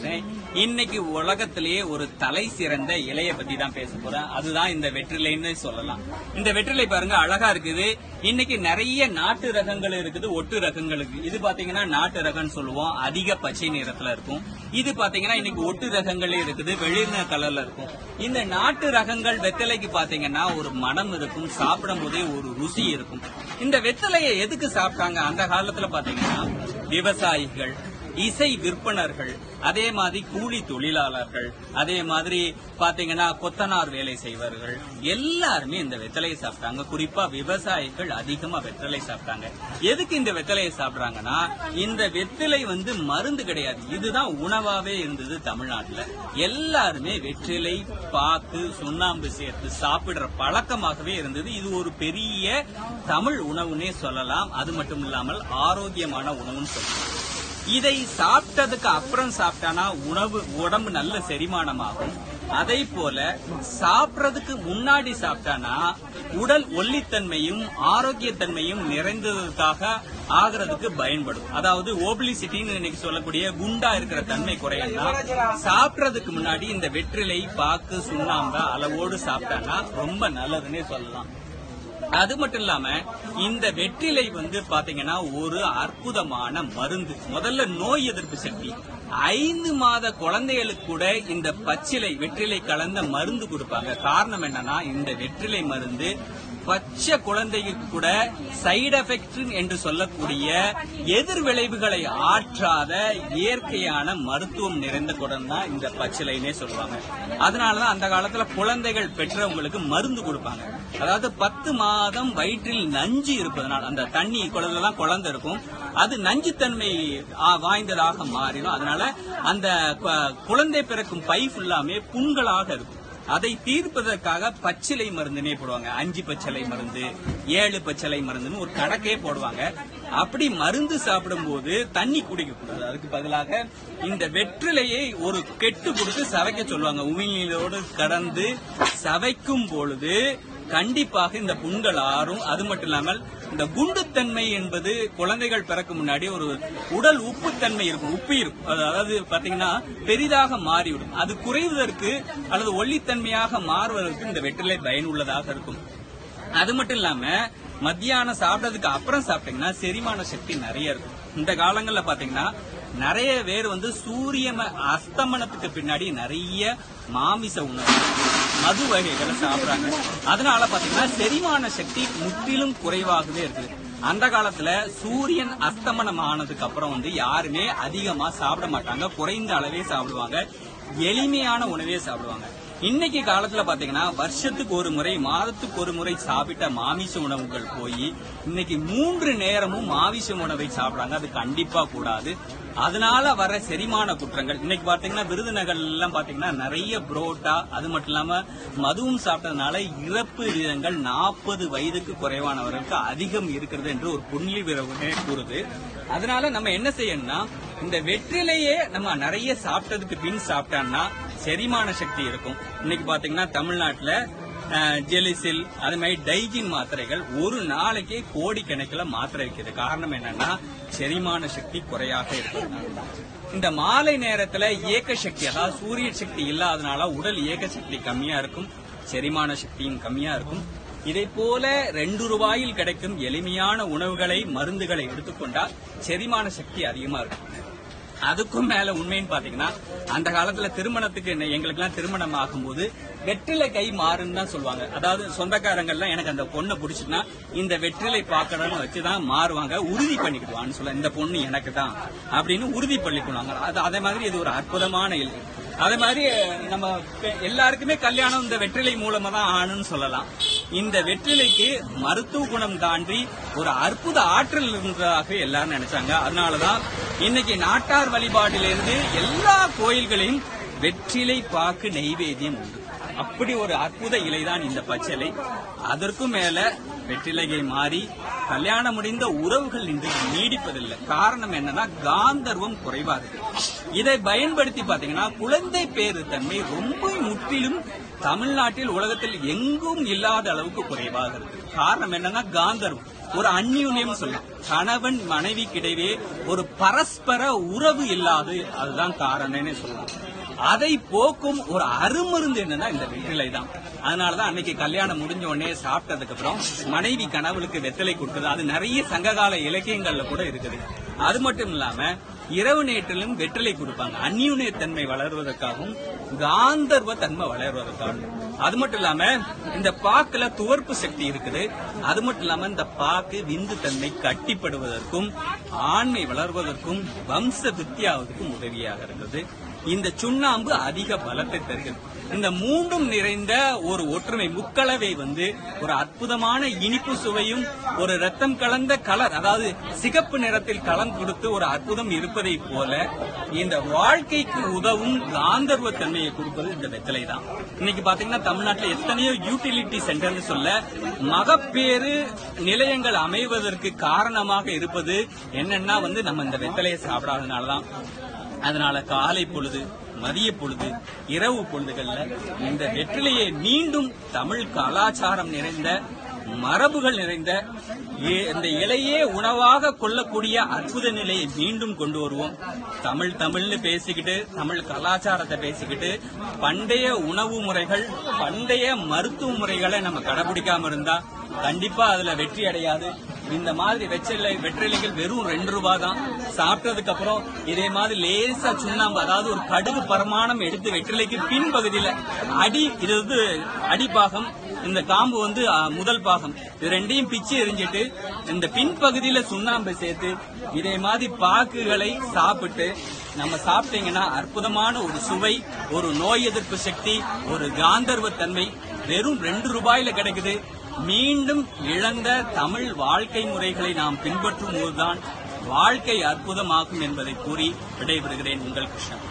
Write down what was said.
பேசுறேன். இன்னைக்கு உலகத்திலேயே ஒரு தலை சிறந்த இலைய பத்தி தான் பேச போறேன். அதுதான் இந்த வெற்றிலைன்னு சொல்லலாம். இந்த வெற்றிலை பாருங்க அழகா இருக்குது. இன்னைக்கு நிறைய நாட்டு ரகங்கள் இருக்குது, ஒட்டு ரகங்கள் இருக்கு. இது பாத்தீங்கன்னா நாட்டு ரகம்னு சொல்லுவோம், அதிக பச்சை நிறத்துல இருக்கும். இது பாத்தீங்கன்னா இன்னைக்கு ஒட்டு ரகங்களே இருக்குது, வெளிர்ன கலர்ல இருக்கும். இந்த நாட்டு ரகங்கள் வெத்தலைக்கு பாத்தீங்கன்னா ஒரு மனம் இருக்கும், சாப்பிடும் போதே ஒரு ருசி இருக்கும். இந்த வெத்தலையை எதுக்கு சாப்பிட்டாங்க அந்த காலத்துல பாத்தீங்கன்னா விவசாயிகள், இசை விற்பனர்கள், அதே மாதிரி கூலி தொழிலாளர்கள், அதே மாதிரி பாத்தீங்கன்னா கொத்தனார் வேலை செய்வார்கள், எல்லாருமே இந்த வெத்தலையை சாப்பிட்டாங்க. குறிப்பா விவசாயிகள் அதிகமா வெத்தலை சாப்பிட்டாங்க. எதுக்கு இந்த வெத்தலையை சாப்பிடுறாங்கன்னா, இந்த வெத்தலை மருந்து கிடையாது, இதுதான் உணவாவே இருந்தது தமிழ்நாட்டுல. எல்லாருமே வெற்றிலை, பாக்கு, சுண்ணாம்பு சேர்த்து சாப்பிடுற பழக்கமாகவே இருந்தது. இது ஒரு பெரிய தமிழ் உணவுன்னே சொல்லலாம். அது மட்டும் இல்லாமல் ஆரோக்கியமான உணவுன்னு சொல்லலாம். இதை சாப்பிட்டதுக்கு அப்புறம் சாப்பிட்டானா உடம்பு நல்ல செரிமானமாகும். அதே போல சாப்பிட்றதுக்கு முன்னாடி சாப்பிட்டானா உடல் ஒல்லித்தன்மையும் ஆரோக்கியத்தன்மையும் நிறைந்ததுக்காக ஆகிறதுக்கு பயன்படும். அதாவது ஓபிலிசிட்டின்னு இன்னைக்கு சொல்லக்கூடிய குண்டா இருக்கிற தன்மை குறையனா சாப்பிட்றதுக்கு முன்னாடி இந்த வெற்றிலை, பாக்கு, சுண்ணாம்பு அளவோடு சாப்பிட்டானா ரொம்ப நல்லதுன்னே சொல்லலாம். அது மட்டும் இல்லாம இந்த வெற்றிலை பாத்தீங்கன்னா ஒரு அற்புதமான மருந்து. முதல்ல நோய் எதிர்ப்பு சக்தி. 5 மாத குழந்தைகளுக்கு கூட இந்த பச்சிலை வெற்றிலை கலந்த மருந்து கொடுப்பாங்க. காரணம் என்னன்னா, இந்த வெற்றிலை மருந்து பச்சை குழந்தைக்கு கூட சைடு எஃபெக்ட் என்று சொல்லக்கூடிய எதிர் விளைவுகளை ஆற்றாத இயற்கையான மருத்துவம் நிறைந்த குடம் தான் இந்த பச்சிலைன்னே சொல்லுவாங்க. அதனாலதான் அந்த காலத்துல குழந்தைகள் பெற்றவங்களுக்கு மருந்து கொடுப்பாங்க. அதாவது 10 மாதம் வயிற்றில் நஞ்சு இருப்பதனால், அந்த தண்ணி குழந்தைலாம் குழந்தை இருக்கும், அது நஞ்சுத்தன்மை வாய்ந்ததாக மாறிடும். அதனால அந்த குழந்தை பிறக்கும் பை ஃபுல்லாமே புண்களாக இருக்கும். அதை தீர்ப்பதற்காக பச்சிலை மருந்துனே போடுவாங்க. 5 பச்சிலை மருந்து, 7 பச்சிலை மருந்துன்னு ஒரு கணக்கே போடுவாங்க. அப்படி மருந்து சாப்பிடும் போது தண்ணி குடிக்க கூடாது. அதுக்கு பதிலாக இந்த வெற்றிலையை ஒரு கெட்டு கொடுத்து சவைக்க சொல்லுவாங்க. உமிழ்நீரோடு கடந்து சவைக்கும் பொழுது கண்டிப்பாக இந்த புண்கள் ஆறும். அது மட்டும் இல்லாமல் இந்த குண்டுத்தன்மை என்பது குழந்தைகள் பிறக்கும் முன்னாடி ஒரு உடல் உப்புத்தன்மை இருக்கும், உப்பு இருக்கும். அதாவது பாத்தீங்கன்னா பெரிதாக மாறிவிடும். அது குறைவதற்கு அல்லது ஒல்லித்தன்மையாக மாறுவதற்கு இந்த வெற்றிலை பயனுள்ளதாக இருக்கும். அது மட்டும் இல்லாம மத்தியானம் சாப்பிட்டதுக்கு அப்புறம் சாப்பிட்டீங்கன்னா செரிமான சக்தி நிறைய இருக்கும். இந்த காலங்கள்ல பாத்தீங்கன்னா நிறைய பேர் சூரிய அஸ்தமனத்துக்கு பின்னாடி நிறைய மாமிச உணவு, மது வகைகளை சாப்பிடுறாங்க. அதனால பாத்தீங்கன்னா செரிமான சக்தி முற்றிலும் குறைவாகவே இருக்குது. அந்த காலத்துல சூரியன் அஸ்தமனம் ஆனதுக்கு அப்புறம் யாருமே அதிகமா சாப்பிட மாட்டாங்க, குறைந்த அளவே சாப்பிடுவாங்க, எளிமையான உணவே சாப்பிடுவாங்க. இன்னைக்கு காலத்துல பாத்தீங்கன்னா வருஷத்துக்கு ஒரு முறை, மாதத்துக்கு ஒரு முறை சாப்பிட்ட மாமிச உணவுகள் போய் இன்னைக்கு 3 நேரமும் மாமிச உணவை சாப்பிடுறாங்க. அது கண்டிப்பா கூடாது. அதனால வர செரிமான குற்றங்கள் இன்னைக்கு பாத்தீங்கன்னா விருதுநகர் எல்லாம் பாத்தீங்கன்னா நிறைய புரோட்டா, அது மட்டும் இல்லாம மதுவும் சாப்பிட்டதுனால இறப்பு விகிதங்கள் 40 வயதுக்கு குறைவானவர்களுக்கு அதிகம் இருக்கிறது என்று ஒரு புள்ளி விவரமே கூறுது. அதனால நம்ம என்ன செய்யணும்னா, இந்த வெற்றிலையே நம்ம நிறைய சாப்பிட்டதுக்கு பின் சாப்பிட்டோம்னா செரிமான சக்தி இருக்கும். இன்னைக்கு பாத்தீங்கன்னா தமிழ்நாட்டுல ஜெலிசில், அது மாதிரி டைஜின் மாத்திரைகள் ஒரு நாளைக்கே கோடிக்கணக்கில் மாத்திரை வைக்கிறது. காரணம் என்னன்னா செரிமான சக்தி குறையாக இருக்கிறதுனால. இந்த மாலை நேரத்துல இயக்க சக்தி, அதாவது சூரிய சக்தி இல்லாதனால உடல் இயக்க சக்தி கம்மியா இருக்கும், செரிமான சக்தியும் கம்மியா இருக்கும். இதை போல 2 ரூபாயில் கிடைக்கும் எளிமையான உணவுகளை, மருந்துகளை எடுத்துக்கொண்டால் செரிமான சக்தி அதிகமா இருக்கும். அதுக்கும் மேல உண்மைன்னு பாத்தீங்கன்னா அந்த காலத்துல திருமணத்துக்கு எங்களுக்கு எல்லாம் திருமணம் ஆகும்போது வெற்றிலை கை மாறுன்னு தான் சொல்லுவாங்க. அதாவது சொந்தக்காரங்கள்லாம் எனக்கு அந்த பொண்ணை பிடிச்சிட்டுனா இந்த வெற்றிலை பாக்கணும்னு வச்சுதான் மாறுவாங்க, உறுதி பண்ணிக்கிடுவான்னு சொல்ல, இந்த பொண்ணு எனக்கு தான் அப்படின்னு உறுதி பண்ணிக்குவாங்க. அதே மாதிரி இது ஒரு அற்புதமான இலை. அதே மாதிரி நம்ம எல்லாருக்குமே கல்யாணம் இந்த வெற்றிலை மூலமா தான் ஆணுன்னு சொல்லலாம். இந்த வெற்றிலைக்கு மருத்துவ குணம் தாண்டி ஒரு அற்புத ஆற்றல் இருந்ததாக எல்லாரும் நினைச்சாங்க. அதனாலதான் இன்னைக்கு நாட்டார் வழிபாட்டிலிருந்து எல்லா கோயில்களையும் வெற்றிலை பாக்கு நெய்வேத்தியம் உண்டு. அப்படி ஒரு அற்புத இலைதான் இந்த பச்சிலை. அதற்கும் மேல வெற்றிலையை மாறி கல்யாணம் முடிந்த உறவுகள் இன்று நீடிப்பதில்லை. காரணம் என்னன்னா காந்தர்வம் குறைவா இருக்கு. இதை பயன்படுத்தி பாத்தீங்கன்னா குழந்தை பேறு தன்மை ரொம்ப முற்றிலும் தமிழ்நாட்டில் உலகத்தில் எங்கும் இல்லாத அளவுக்கு குறைவாக இருக்கு. காரணம் என்னன்னா காந்தர்வம், ஒரு அந்யூன்யம் சொல்லலாம். கணவன் மனைவிக்கிடையே ஒரு பரஸ்பர உறவு இல்லாது, அதுதான் காரணம்னு சொல்லலாம். அதை போக்கும் ஒரு அருமருந்து என்னன்னா இந்த வெற்றிலை தான். அதனாலதான் அன்னைக்கு கல்யாணம் முடிஞ்ச உடனே சாப்பிட்டதுக்கு அப்புறம் மனைவி கணவனுக்கு வெற்றிலை கொடுக்குது. அது நிறைய சங்ககால இலக்கியங்கள்ல கூட இருக்குது. அது மட்டும் இல்லாம இரவு நேற்றிலும் வெற்றிலை கொடுப்பாங்க, அந்யூன்யத்தன்மை வளர்வதற்காகவும் காந்தர்வ தன்மை வளர்வதற்காகவும். அது மட்டும் இல்லாம இந்த பாக்குல துவர்ப்பு சக்தி இருக்குது. அது மட்டும் இல்லாம இந்த பாக்கு விந்து தன்மை கட்டிப்படுவதற்கும் ஆண்மை வளர்வதற்கும் வம்ச வித்தியாவதற்கும் உதவியாக இருக்குது. இந்த சுண்ணாம்பு அதிக பலத்தை தருகிறது. இந்த மூன்றும் நிறைந்த ஒரு ஒற்றுமை முக்கலவை ஒரு அற்புதமான இனிப்பு சுவையும் ஒரு ரத்தம் கலந்த கலர், அதாவது சிகப்பு நிறத்தில் கலந்து கொடுத்து ஒரு அற்புதம் இருப்பதை போல இந்த வாழ்க்கைக்கு உதவும் காந்தர்வ தன்மையை கொடுப்பது இந்த வெத்தலை தான். இன்னைக்கு பாத்தீங்கன்னா தமிழ்நாட்டில் எத்தனையோ யூட்டிலிட்டி சென்டர்னு சொல்ல மகப்பேறு நிலையங்கள் அமைவதற்கு காரணமாக இருப்பது என்னன்னா நம்ம இந்த வெத்தலையை சாப்பிடாதனாலதான். அதனால காலை பொழுது, மதிய பொழுது, இரவு பொழுதுகள்ல இந்த வெற்றிலையை மீண்டும் தமிழ் கலாச்சாரம் நிறைந்த மரபுகள் நிறைந்த இந்த இலையே உணவாக கொள்ளக்கூடிய அற்புத நிலையை மீண்டும் கொண்டு வருவோம். தமிழ்னு பேசிக்கிட்டு, தமிழ் கலாச்சாரத்தை பேசிக்கிட்டு, பண்டைய உணவு முறைகள், பண்டைய மருத்துவ முறைகளை நம்ம கடைபிடிக்காம இருந்தா கண்டிப்பா அதுல வெற்றி அடையாது. இந்த மாதிரி வெற்றிலைகள் வெறும் 2 ரூபாய் தான். சாப்பிட்டதுக்கு அப்புறம் இதே மாதிரி லேசா சுண்ணாம்பு, அதாவது ஒரு கடுகு பரமாணம் எடுத்து வெற்றிலைக்கு பின்பகுதியில இது அடிப்பாகம், இந்த காம்பு முதல் பாகம், இது ரெண்டையும் பிச்சு எரிஞ்சிட்டு இந்த பின்பகுதியில சுண்ணாம்பு சேர்த்து இதே மாதிரி பாக்குகளை சாப்பிட்டு நம்ம சாப்பிட்டீங்கன்னா அற்புதமான ஒரு சுவை, ஒரு நோய் எதிர்ப்பு சக்தி, ஒரு காந்தர்வ தன்மை வெறும் 2 ரூபாயில கிடைக்குது. மீண்டும் இழந்த தமிழ் வாழ்க்கை முறைகளை நாம் பின்பற்றும் போதுதான் வாழ்க்கை அற்புதமாகும் என்பதை கூறி விடைபெறுகிறேன். உங்கள் கிருஷ்ணன்.